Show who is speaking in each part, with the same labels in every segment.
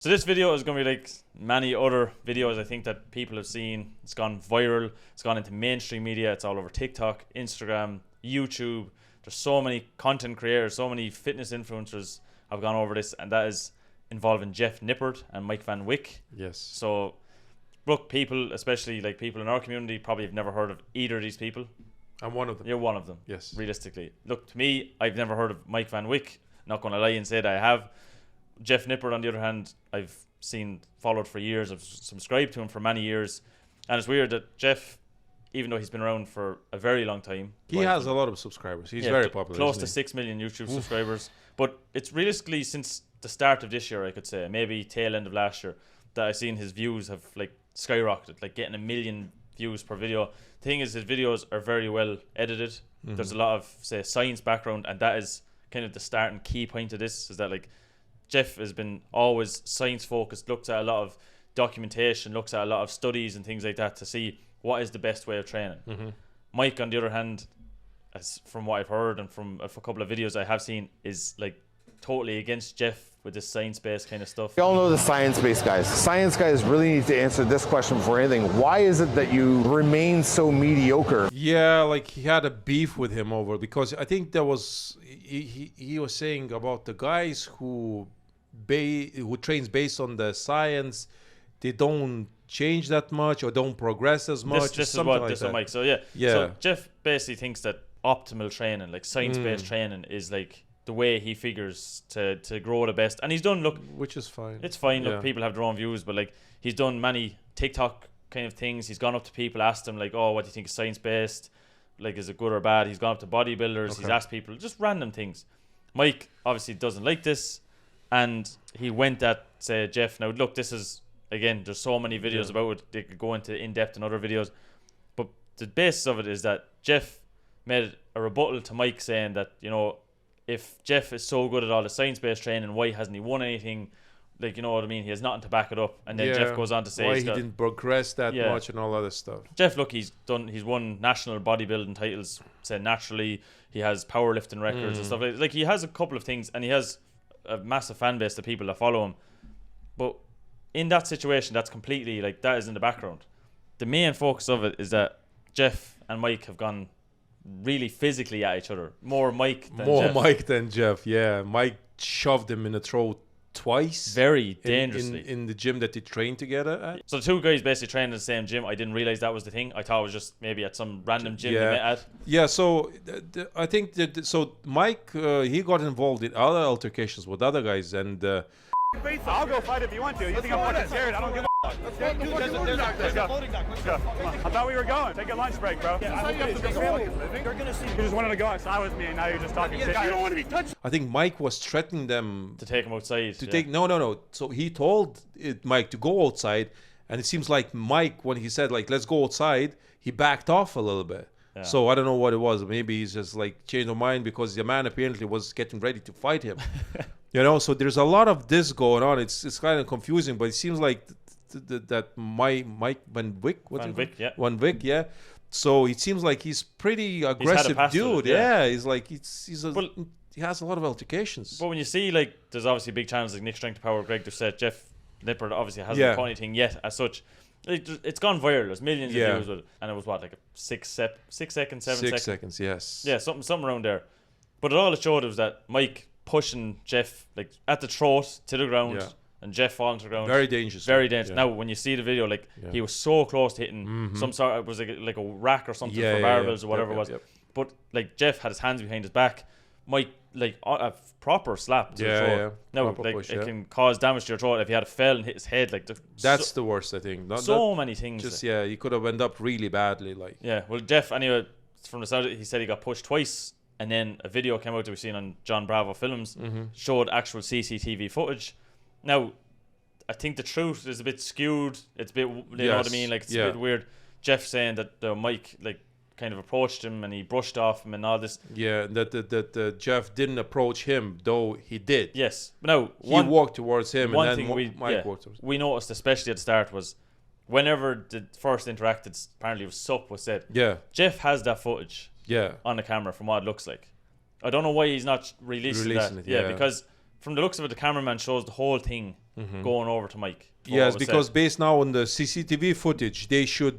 Speaker 1: So this video is going to be like many other videos I think that people have seen. It's gone viral. It's gone into mainstream media. It's all over TikTok, Instagram, YouTube. There's so many content creators, so many fitness influencers have gone over this, and that is involving Jeff Nippard and Mike Van Wyck.
Speaker 2: Yes.
Speaker 1: So, look, people, especially like people in our community, probably have never heard of either of these people.
Speaker 2: I'm one of them.
Speaker 1: You're one of them.
Speaker 2: Yes.
Speaker 1: Realistically. Look, to me, I've never heard of Mike Van Wyck. Not going to lie and say that I have. Jeff Nippard, on the other hand, I've followed for years. I've subscribed to him for many years. And it's weird that Jeff, even though he's been around for a very long time.
Speaker 2: He has a lot of subscribers. He's very popular.
Speaker 1: Close to 6 million YouTube subscribers. But it's realistically since the start of this year, I could say, maybe tail end of last year, that I've seen his views have like skyrocketed, like getting 1 million views per video. The thing is, his videos are very well edited. There's a lot of, say, science background, and that is kind of the start and key point of this, is that like Jeff has been always science focused, looks at a lot of documentation, looks at a lot of studies and things like that to see what is the best way of training. Mike, on the other hand, as from what I've heard and from a couple of videos I have seen, is like totally against Jeff with this science-based kind of stuff.
Speaker 3: We all know the science-based guys. Science guys really need to answer this question before anything. Why is it that you remain so mediocre?
Speaker 2: Yeah, like he had a beef with him over, because I think there was he was saying about the guys who trains based on the science, they don't change that much or don't progress as much.
Speaker 1: This is Mike. So yeah. So Jeff basically thinks that optimal training, like science-based training, is like the way he figures to grow the best. And he's done, look,
Speaker 2: which is fine.
Speaker 1: It's fine. Look, people have their own views, but like he's done many TikTok kind of things. He's gone up to people, asked them like, "Oh, what do you think is science-based? Like, is it good or bad?" He's gone up to bodybuilders. He's asked people just random things. Mike obviously doesn't like this, and he went at, say, Jeff. Now, look, this is, again, there's so many videos about it. They could go into in-depth in other videos. But the basis of it is that Jeff made a rebuttal to Mike saying that, you know, if Jeff is so good at all the science-based training, why hasn't he won anything? Like, you know what I mean? He has nothing to back it up. And then Jeff goes on to say
Speaker 2: why he didn't progress that much and all other stuff.
Speaker 1: Jeff, look, he's won national bodybuilding titles, say, naturally. He has powerlifting records and stuff. Like, he has a couple of things, and he has a massive fan base of people that follow him. But in that situation, that's completely, like, that is in the background. The main focus of it is that Jeff and Mike have gone really physically at each other. More Mike than Jeff.
Speaker 2: Yeah. Mike shoved him in the throat twice.
Speaker 1: Very dangerously.
Speaker 2: In the gym that they trained together at.
Speaker 1: So the two guys basically trained in the same gym. I didn't realize that was the thing. I thought it was just maybe at some random gym they met at.
Speaker 2: Yeah, so I think that, so Mike, he got involved in other altercations with other guys, and
Speaker 4: I'll go fight if you want to. You think I'm fucking scared? I don't give a fuck. Let's go. I thought we were going. Take a lunch break, bro. You're gonna see. You just wanted to go outside with me, and now you're just talking shit. You don't want to be touched.
Speaker 2: I think Mike was threatening them
Speaker 1: to take him outside.
Speaker 2: No. So he told Mike to go outside, and it seems like Mike, when he said like let's go outside, he backed off a little bit. Yeah. So I don't know what it was. Maybe he's just like changed his mind because the man apparently was getting ready to fight him. You know, so there's a lot of this going on. It's kind of confusing, but it seems like that Mike Van Wyck, yeah. So it seems like he's pretty aggressive dude. He's like he has a lot of altercations.
Speaker 1: But when you see, like, there's obviously big channels like Nick Strength to Power, Greg Doucette, Jeff Nippard obviously hasn't done anything yet as such. It's gone viral. There's millions of views with it, and it was what, like a 6 seconds, 7 seconds.
Speaker 2: 6 seconds, yes.
Speaker 1: Yeah, something around there. But all it showed was that Mike pushing Jeff like at the throat to the ground, and Jeff falling to the ground.
Speaker 2: Very dangerous.
Speaker 1: Now when you see the video, like he was so close to hitting some sort of, it was like a rack or something for barbells or whatever it was. But like Jeff had his hands behind his back. Mike, like a proper slap to the throat. Now like push, it can cause damage to your throat if he had fell and hit his head. Like
Speaker 2: that's the worst, I think.
Speaker 1: Many things.
Speaker 2: Just he could have ended up really badly. Like
Speaker 1: well, Jeff, anyway, from the start he said he got pushed twice. And then a video came out that we've seen on John Bravo Films, showed actual CCTV footage. Now, I think the truth is a bit skewed. It's a bit, you know what I mean? Like, it's a bit weird. Jeff saying that Mike, like, kind of approached him and he brushed off him and all this.
Speaker 2: Yeah, that Jeff didn't approach him, though he did.
Speaker 1: Yes. But now,
Speaker 2: he walked towards him, and then Mike walked towards him.
Speaker 1: We noticed, especially at the start, was whenever the first interacted, apparently it was Sup was said.
Speaker 2: Yeah.
Speaker 1: Jeff has that footage. On the camera from what it looks like. I don't know why he's not releasing that.
Speaker 2: It,
Speaker 1: because from the looks of it, the cameraman shows the whole thing going over to Mike.
Speaker 2: Yes, because based now on the CCTV footage, they should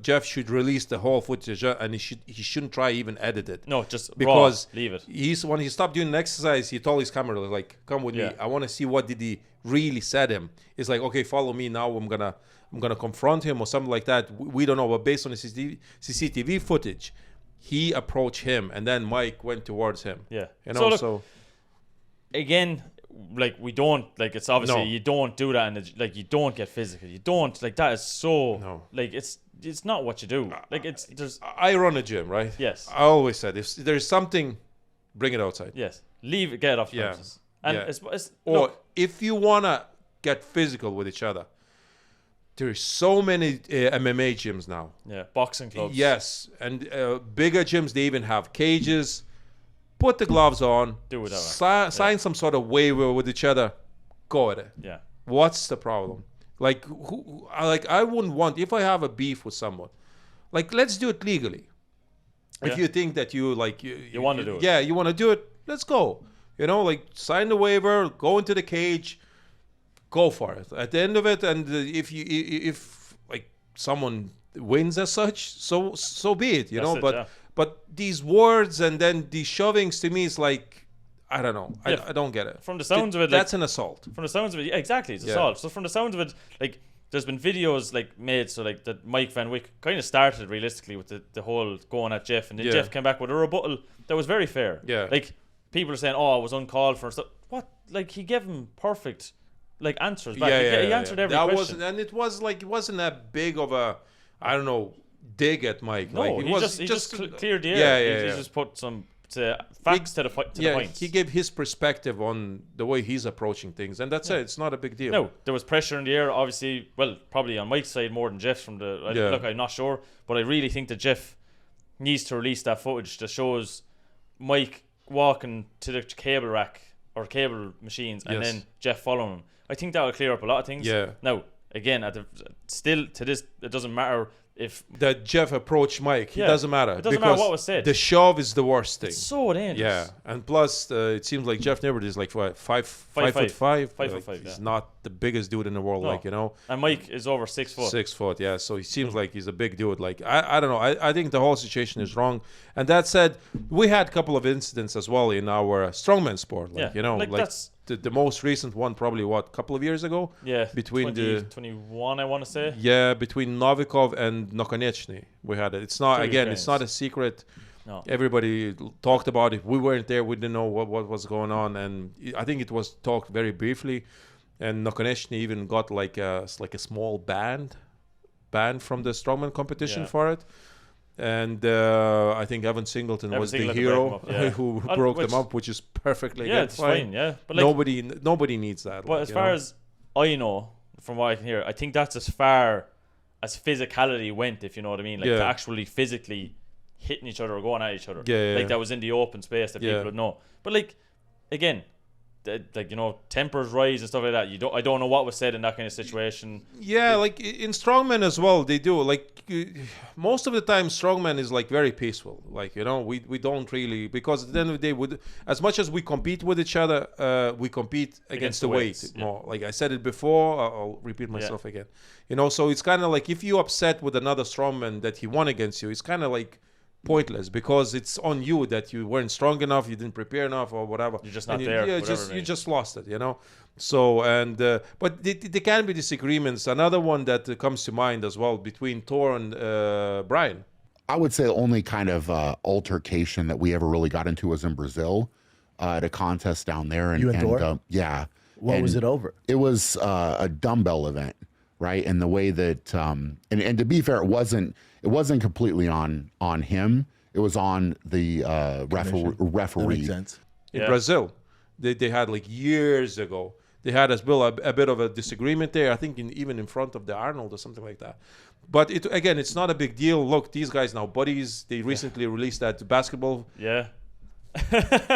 Speaker 2: Jeff should release the whole footage, and he shouldn't try even edit it.
Speaker 1: No, just
Speaker 2: because
Speaker 1: raw, leave it.
Speaker 2: When he stopped doing the exercise, he told his camera like, "Come with me. I want to see what did he really said him." It's like, okay, follow me now. I'm gonna confront him or something like that. We don't know, but based on the CCTV footage, he approached him, and then Mike went towards him.
Speaker 1: Yeah,
Speaker 2: you know.
Speaker 1: So again, like we don't like it's obviously you don't do that, and like you don't get physical. You don't like that is so like it's not what you do. Like
Speaker 2: I run a gym, right?
Speaker 1: Yes.
Speaker 2: I always said if there's something, bring it outside.
Speaker 1: Yes. Leave it. Get it off the premises. And it's
Speaker 2: or if you wanna get physical with each other, there's so many MMA gyms now.
Speaker 1: Yeah, boxing clubs.
Speaker 2: Yes, and bigger gyms, they even have cages. Put the gloves on.
Speaker 1: Do whatever.
Speaker 2: Sign some sort of waiver with each other. Go at it.
Speaker 1: Yeah.
Speaker 2: What's the problem? Like, I wouldn't want, if I have a beef with someone, like, let's do it legally. If you think that you want to do it. Yeah, you want to do it, let's go. You know, like, sign the waiver, go into the cage, go for it. At the end of it, and if like someone wins as such, so be it. You know, but these words and then these shovings to me is like, I don't know. Yeah. I don't get it.
Speaker 1: From the sounds of it,
Speaker 2: that's an assault.
Speaker 1: From the sounds of it, yeah, exactly, it's assault. So from the sounds of it, like there's been videos like made so like that Mike Van Wyck kind of started realistically with the whole going at Jeff, and then Jeff came back with a rebuttal that was very fair.
Speaker 2: Yeah.
Speaker 1: Like people are saying, oh, it was uncalled for. So what? Like he gave him perfect like answers back. He answered every question.
Speaker 2: It wasn't that big of a, I don't know, dig at Mike.
Speaker 1: No,
Speaker 2: like,
Speaker 1: he just cleared the air. He just put some facts to the points.
Speaker 2: He gave his perspective on the way he's approaching things, and that's it. It's not a big deal.
Speaker 1: No, there was pressure in the air, obviously. Well, probably on Mike's side more than Jeff's. Look, I'm not sure, but I really think that Jeff needs to release that footage that shows Mike walking to the cable rack or cable machines, and then Jeff following him. I think that will clear up a lot of things. Yeah. Now, again, still to this, it doesn't matter if
Speaker 2: that Jeff approached Mike. It doesn't matter.
Speaker 1: It doesn't matter what was said.
Speaker 2: The shove is the worst thing.
Speaker 1: It's so dangerous.
Speaker 2: Yeah, and plus, it seems like Jeff Nippard is like 5'5".
Speaker 1: 5'5".
Speaker 2: He's not the biggest dude in the world, like, you know.
Speaker 1: And Mike is over 6 foot.
Speaker 2: 6 foot, yeah. So he seems like he's a big dude. Like I don't know. I think the whole situation is wrong. And that said, we had a couple of incidents as well in our strongman sport. Like, you know, like that's the most recent one, probably a couple of years ago.
Speaker 1: Yeah,
Speaker 2: between
Speaker 1: 21, I want to say.
Speaker 2: Yeah, between Novikov and Nakonieczny, we had it. It's not it's not a secret.
Speaker 1: No.
Speaker 2: Everybody talked about it. We weren't there. We didn't know what was going on, and I think it was talked very briefly. And Nakonieczny even got like a small band from the strongman competition for it. And I think Evan Singleton was the hero who broke them up, which is perfectly
Speaker 1: it's fine. Yeah, but
Speaker 2: like, nobody needs that.
Speaker 1: But as far as I know, from what I can hear, I think that's as far as physicality went, if you know what I mean. Like to actually physically hitting each other or going at each other. Like that was in the open space that people would know. But like again, like, you know, tempers rise and stuff like that. I don't know what was said in that kind of situation. Yeah,
Speaker 2: like in strongman as well, they do. Like most of the time, strongman is like very peaceful. Like, you know, we don't really, because at the end of the day, as much as we compete with each other, we compete against the weight more. Like I said it before, I'll repeat myself again. You know, so it's kind of like if you're upset with another strongman that he won against you, it's kind of like pointless, because it's on you that you weren't strong enough, you didn't prepare enough, or whatever.
Speaker 1: You're just not there.
Speaker 2: You just lost it, you know. So but there can be disagreements. Another one that comes to mind as well between Thor and Brian.
Speaker 5: I would say the only kind of altercation that we ever really got into was in Brazil at a contest down there.
Speaker 6: You and Thor?
Speaker 5: Yeah.
Speaker 6: What was it over?
Speaker 5: It was a dumbbell event, right? And the way that and to be fair, it wasn't completely on him. It was on the referee.
Speaker 6: That makes sense.
Speaker 2: In Brazil, they had like years ago, they had as well a bit of a disagreement there. I think even in front of the Arnold or something like that. But it's not a big deal. Look, these guys now buddies. They recently released that basketball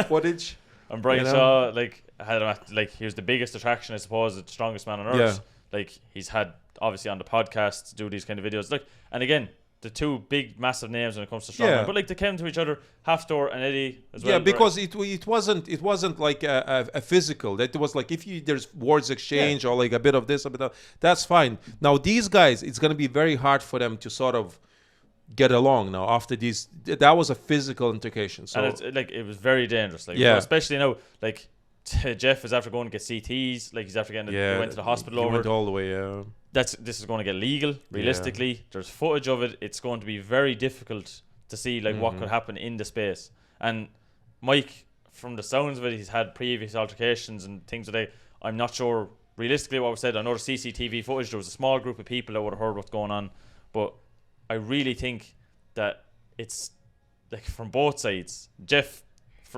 Speaker 2: footage.
Speaker 1: And Brian Shaw, he was the biggest attraction, I suppose, the strongest man on earth. Like he's had obviously on the podcast do these kind of videos. Like, and again, the two big massive names when it comes to Strongman.
Speaker 2: Yeah.
Speaker 1: But like they came to each other, Halfdoor and Eddie as well.
Speaker 2: Yeah, because it wasn't like a physical. That it was like if there's words exchange or like a bit of this, a bit of that's fine. Now these guys, it's gonna be very hard for them to sort of get along now after these. That was a physical altercation. So
Speaker 1: and it's, like it was very dangerous. Like
Speaker 2: Yeah.
Speaker 1: especially now, like Jeff is after going to get CTs. Like he's after getting he went to the hospital
Speaker 2: he
Speaker 1: over.
Speaker 2: went all the way.
Speaker 1: This is going to get legal. Realistically, there's footage of it. It's going to be very difficult to see like what could happen in the space. And Mike, from the sounds of it, he's had previous altercations and things today. I'm not sure realistically what was said. I know the CCTV footage. There was a small group of people that would have heard what's going on, but I really think that it's like from both sides. Jeff,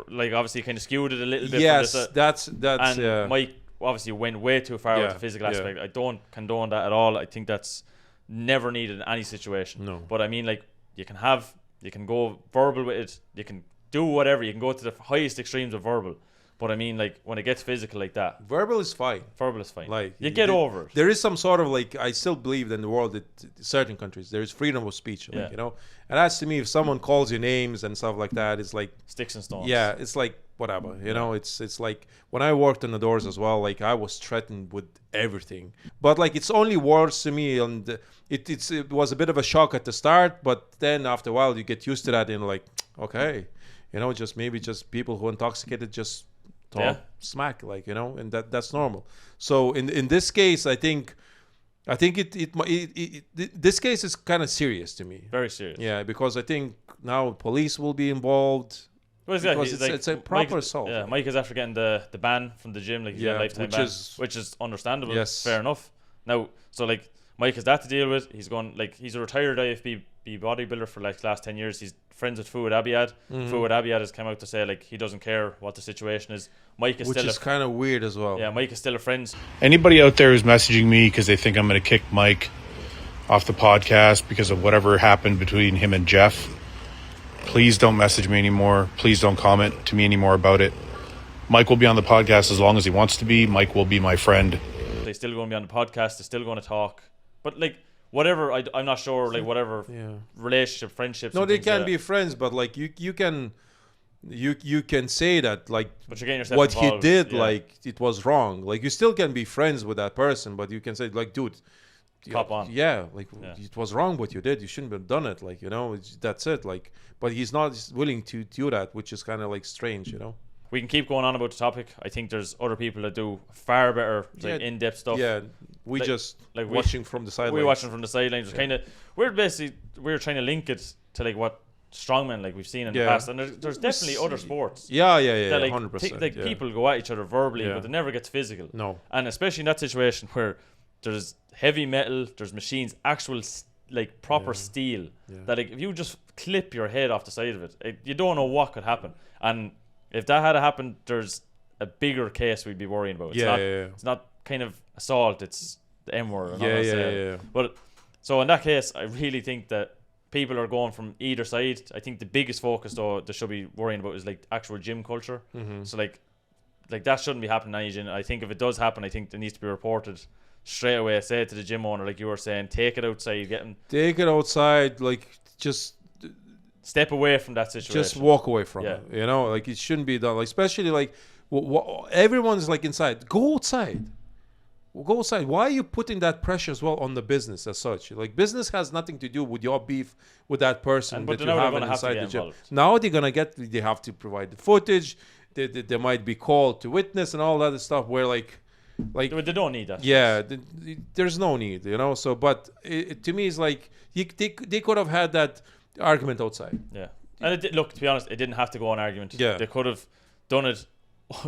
Speaker 1: like obviously, kind of skewed it a little bit.
Speaker 2: Yes,
Speaker 1: from
Speaker 2: that's
Speaker 1: and Mike obviously went way too far with the physical aspect. I don't condone that at all. I think that's never needed in any situation.
Speaker 2: No.
Speaker 1: But I mean, like you can go verbal with it. You can do whatever. You can go to the highest extremes of verbal. But I mean, like when it gets physical like that,
Speaker 2: verbal is fine.
Speaker 1: Verbal is fine.
Speaker 2: Like
Speaker 1: you get over it.
Speaker 2: There is some sort of like I still believe in the world that certain countries there is freedom of speech. Like, you know, and that's to me if someone calls you names and stuff like that, it's like
Speaker 1: sticks and stones.
Speaker 2: Yeah, it's like whatever. You know, it's like when I worked on the doors as well. Like I was threatened with everything, but like it's only worse to me. And it was a bit of a shock at the start, but then after a while you get used to that and like okay, you know, just maybe just people who are intoxicated just talk smack, like, you know, and that's normal. So in this case, I think this case is kind of serious to me.
Speaker 1: Very serious.
Speaker 2: Yeah, because I think now police will be involved.
Speaker 1: Well,
Speaker 2: it's a proper assault.
Speaker 1: Yeah, Mike is after getting the ban from the gym, like he's got a lifetime ban, which is understandable. Yes, fair enough. Now, so like Mike has that to deal with. He's gone like he's a retired IFB bodybuilder for like the last 10 years. He's friends with Fouad Abiad. Fouad Abiad has come out to say like he doesn't care what the situation is. Mike is
Speaker 2: which is kind of weird as well.
Speaker 1: Yeah, Mike is still a friend.
Speaker 7: Anybody out there who's messaging me because they think I'm going to kick Mike off the podcast because of whatever happened between him and Jeff, please don't message me anymore. Please don't comment to me anymore about it. Mike will be on the podcast as long as he wants to be. Mike will be my friend.
Speaker 1: They're still going to be on the podcast. They're still going to talk. But like whatever, I'm not sure. Like whatever relationship, friendships.
Speaker 2: No, they can be friends, but like you can say that like
Speaker 1: but you're getting yourself
Speaker 2: what
Speaker 1: involved.
Speaker 2: he did like it was wrong. Like you still can be friends with that person, but you can say like, dude,
Speaker 1: cop on.
Speaker 2: Yeah, like it was wrong what you did. You shouldn't have done it. Like, you know, that's it. Like, but he's not willing to do that, which is kind of like strange, you know.
Speaker 1: We can keep going on about the topic. I think there's other people that do far better, like in-depth stuff.
Speaker 2: Yeah, we
Speaker 1: like,
Speaker 2: just
Speaker 1: like
Speaker 2: watching from the sidelines.
Speaker 1: We're watching from the sidelines. We're trying to link it to like what Strongman like we've seen in the past, and there's definitely other sports.
Speaker 2: Yeah,
Speaker 1: that, like,
Speaker 2: 100%.
Speaker 1: People go at each other verbally, but it never gets physical.
Speaker 2: No,
Speaker 1: and especially in that situation where there's heavy metal, there's machines, actual like proper steel. That like, if you just clip your head off the side of it, you don't know what could happen. And if that had happened, there's a bigger case we'd be worrying about. It's not kind of assault, it's the M word.
Speaker 2: Yeah.
Speaker 1: But so in that case, I really think that people are going from either side. I think the biggest focus though they should be worrying about is like actual gym culture. So like that shouldn't be happening in any gym. I think if it does happen, I think it needs to be reported straight away. Say it to the gym owner, like you were saying, take it outside,
Speaker 2: take it outside, like just
Speaker 1: step away from that situation.
Speaker 2: Just walk away from it. You know, like it shouldn't be done. Like especially like everyone's like inside. Go outside. Go outside. Why are you putting that pressure as well on the business as such? Like business has nothing to do with your beef with that person that you have inside the gym. Now they have to provide the footage. They might be called to witness and all that other stuff. Where like they
Speaker 1: don't need that.
Speaker 2: Yeah, there's no need, you know. So, but to me, it's like they could have had that argument outside.
Speaker 1: Yeah, and look, to be honest, it didn't have to go on argument.
Speaker 2: Yeah,
Speaker 1: they could have done it.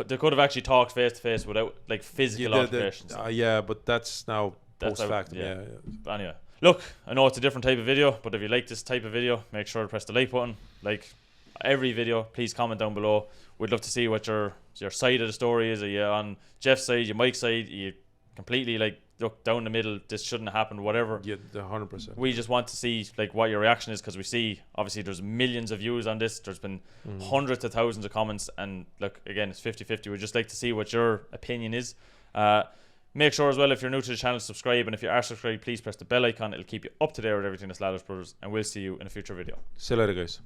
Speaker 1: They could have actually talked face to face without like physical altercations.
Speaker 2: Yeah, but that's now post factum. Yeah.
Speaker 1: But anyway, look, I know it's a different type of video, but if you like this type of video, make sure to press the like button. Like every video, please comment down below. We'd love to see what your side of the story is. Are you on Jeff's side, your Mike's side? Are you completely like look down the middle? This shouldn't have happened. Whatever.
Speaker 2: Yeah, 100%.
Speaker 1: We just want to see like what your reaction is, because we see obviously there's millions of views on this. There's been hundreds of thousands of comments, and look, again, it's 50-50. We'd just like to see what your opinion is. Make sure as well, if you're new to the channel, subscribe, and if you are subscribed, please press the bell icon. It'll keep you up to date with everything that's Lalas Brothers, and we'll see you in a future video.
Speaker 2: See you later, guys.